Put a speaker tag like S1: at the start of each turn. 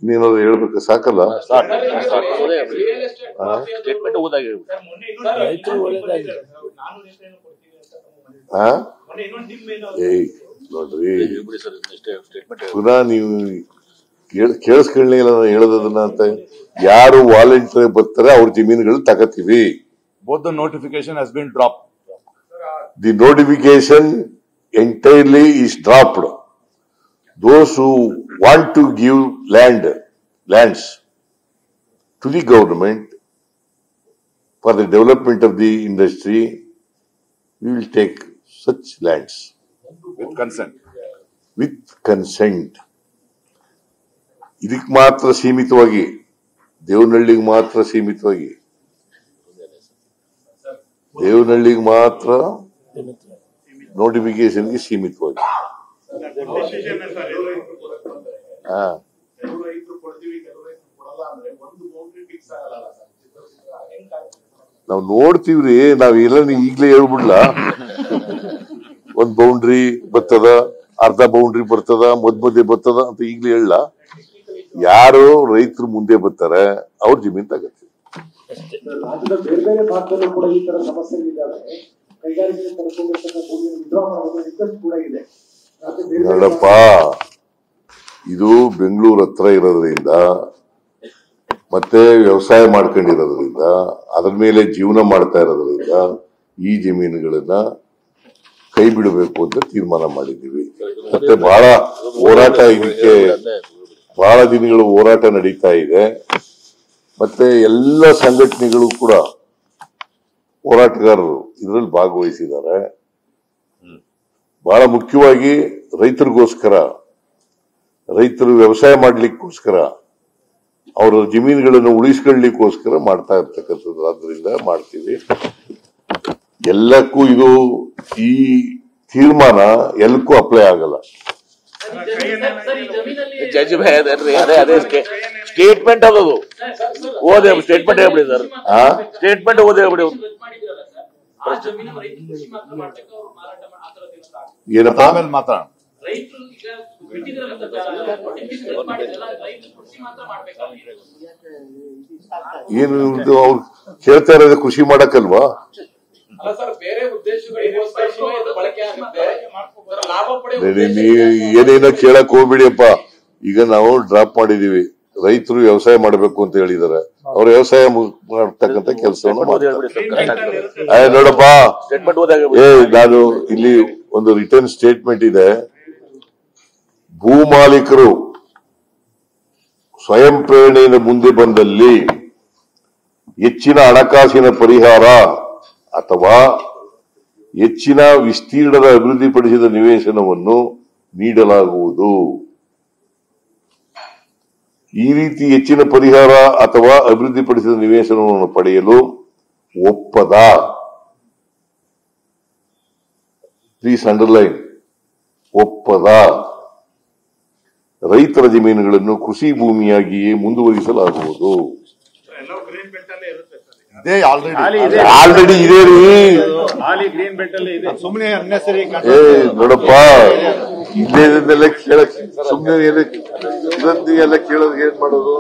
S1: ಇನ್ನೇನಾದ್ರು ಹೇಳ್ಬೇಕು ಸಾಕಲ್ಲ. ನೋಡ್ರಿ ಪುನಃ ನೀವು ಕೇಳಿಸ್ಕೊಳ್ಳಿಲ್ಲ ಹೇಳೋದನ್ನ ಅಂತ. ಯಾರು ವಾಲಂಟಿಯರ್ ಬರ್ತಾರೆ ಅವ್ರ ಜಮೀನುಗಳು ತಗತೀವಿ.
S2: Both the notification has been dropped.
S1: The notification entirely is dropped. Those who want to give lands to the government for the development of the industry, we will take such lands.
S2: With consent.
S1: With consent. ಇದಕ್ಕೆ ಮಾತ್ರ ಸೀಮಿತವಾಗಿ, ದೇವನಹಳ್ಳಿಗೆ ಮಾತ್ರ ಸೀಮಿತವಾಗಿ, ದೇವನಹಳ್ಳಿಗೆ ಮಾತ್ರ ನೋಟಿಫಿಕೇಶನ್ಗೆ ಸೀಮಿತವಾಗಿ. ನಾವು ನೋಡ್ತೀವ್ರಿ, ನಾವ್ ಎಲ್ಲ ಈಗ್ಲೇ ಹೇಳ್ಬಿಡ್ಲ. ಒಂದ್ ಬೌಂಡ್ರಿ ಬರ್ತದ, ಅರ್ಧ ಬೌಂಡ್ರಿ ಬರ್ತದ, ಮಧ್ಯೆ ಬರ್ತದ ಅಂತ ಈಗ್ಲೇ ಹೇಳ. ಯಾರು ರೈತರು ಮುಂದೆ ಬರ್ತಾರೆ ಅವ್ರ ಜಮೀನ್ ತಗತ್ತೆ.
S3: ರಾಜ್ಯದ ಬೇರೆ ಬೇರೆ ಭಾಗದಲ್ಲೂ ಕೂಡ ಈ ತರ ಸಮಸ್ಯೆಗಳಿದ್ದಾವೆ. ಕೈಗಾರಿಕೆ ವಿಡ್ರಾ ಮಾಡೋದು ರಿಕ್ವೆಸ್ಟ್ ಕೂಡ ಇದೆ.
S1: ನೋಡಪ್ಪ, ಇದು ಬೆಂಗಳೂರು ಹತ್ರ ಇರೋದ್ರಿಂದ ಮತ್ತೆ ವ್ಯವಸಾಯ ಮಾಡ್ಕೊಂಡಿರೋದ್ರಿಂದ ಅದ್ರ ಮೇಲೆ ಜೀವನ ಮಾಡ್ತಾ ಇರೋದ್ರಿಂದ ಈ ಜಮೀನುಗಳನ್ನ ಕೈ ಬಿಡಬೇಕು ಅಂತ ತೀರ್ಮಾನ ಮಾಡಿದ್ದೀವಿ. ಮತ್ತೆ ಬಹಳ ಹೋರಾಟ, ಇದಕ್ಕೆ ಬಹಳ ದಿನಗಳು ಹೋರಾಟ ನಡೀತಾ ಇದೆ. ಮತ್ತೆ ಎಲ್ಲ ಸಂಘಟನೆಗಳು ಕೂಡ ಹೋರಾಟಗಾರರು ಇದರಲ್ಲಿ ಭಾಗವಹಿಸಿದ್ದಾರೆ. ಬಹಳ ಮುಖ್ಯವಾಗಿ ರೈತರಿಗೋಸ್ಕರ, ರೈತರು ವ್ಯವಸಾಯ ಮಾಡ್ಲಿಕ್ಕೋಸ್ಕರ, ಅವರ ಜಮೀನುಗಳನ್ನು ಉಳಿಸ್ಕೊಳ್ಳಿಕ್ಕೋಸ್ಕರ ಮಾಡ್ತಾ ಇರ್ತಕ್ಕಂಥದ್ದು. ಆದ್ರಿಂದ ಮಾಡ್ತೀವಿ. ಎಲ್ಲಕ್ಕೂ ಇದು, ಈ ತೀರ್ಮಾನ ಎಲ್ಲಕ್ಕೂ ಅಪ್ಲೈ ಆಗಲ್ಲ.
S4: ಜಡ್ಜ್ ಅದೇ ಸ್ಟೇಟ್ಮೆಂಟ್ ಅದದು ಓದೇ ಸ್ಟೇಟ್ಮೆಂಟ್ ಹೇಳ್ಬಿಡಿ ಸರ್. ಸ್ಟೇಟ್ಮೆಂಟ್ ಓದೇ ಹೇಳ್ಬಿಡಿ.
S1: ಏನಪ್ಪ
S2: ಆಮೇಲೆ ಮಾತಾಡ.
S1: ಏನು ಅವ್ರು ಕೇಳ್ತಾ ಇರೋದು ಕೃಷಿ ಮಾಡಕ್ಕಲ್ವಾ? ಏನೇನೋ ಕೇಳಕ್ ಹೋಗ್ಬಿಡಿಯಪ್ಪ. ಈಗ ನಾವು ಡ್ರಾಪ್ ಮಾಡಿದೀವಿ. ರೈತರು ವ್ಯವಸಾಯ ಮಾಡಬೇಕು ಅಂತ ಹೇಳಿದಾರೆ. ಅವ್ರ ವ್ಯವಸಾಯ ಮಾಡ್ತಕ್ಕಂಥ ಕೆಲಸವನ್ನು ನೋಡಪ್ಪ. ನಾನು ಇಲ್ಲಿ ಒಂದು ರಿಟರ್ನ್ ಸ್ಟೇಟ್ಮೆಂಟ್ ಇದೆ. ಭೂ ಮಾಲೀಕರು ಸ್ವಯಂ ಪ್ರೇರಣೆಯಿಂದ ಮುಂದೆ ಬಂದಲ್ಲಿ ಹೆಚ್ಚಿನ ಹಣಕಾಸಿನ ಪರಿಹಾರ ಅಥವಾ ಹೆಚ್ಚಿನ ವಿಸ್ತೀರ್ಣದ ಅಭಿವೃದ್ಧಿಪಡಿಸಿದ ನಿವೇಶನವನ್ನು ನೀಡಲಾಗುವುದು. ಈ ರೀತಿ ಹೆಚ್ಚಿನ ಪರಿಹಾರ ಅಥವಾ ಅಭಿವೃದ್ಧಿಪಡಿಸಿದ ನಿವೇಶನವನ್ನು ಪಡೆಯಲು ಒಪ್ಪದ, ಪ್ಲೀಸ್ ಅಂಡರ್ಲೈನ್, ಒಪ್ಪದ ರೈತರ ಜಮೀನುಗಳನ್ನು ಕೃಷಿ ಭೂಮಿಯಾಗಿಯೇ ಮುಂದುವರಿಸಲಾಗುವುದು. ಆಲ್ರೆಡಿ ಇದೆ ರೀ.
S2: ಸುಮ್ಮನೆ ಅನ್ನೆಸರಿ
S1: ನೋಡಪ್ಪ, ಇಲ್ಲೇನೆಲ್ಲ ಕೇಳಕ್ ಸುಮ್ಮನೆ ಎಲ್ಲ ಕೇಳೋದು ಏನ್ ಮಾಡೋದು?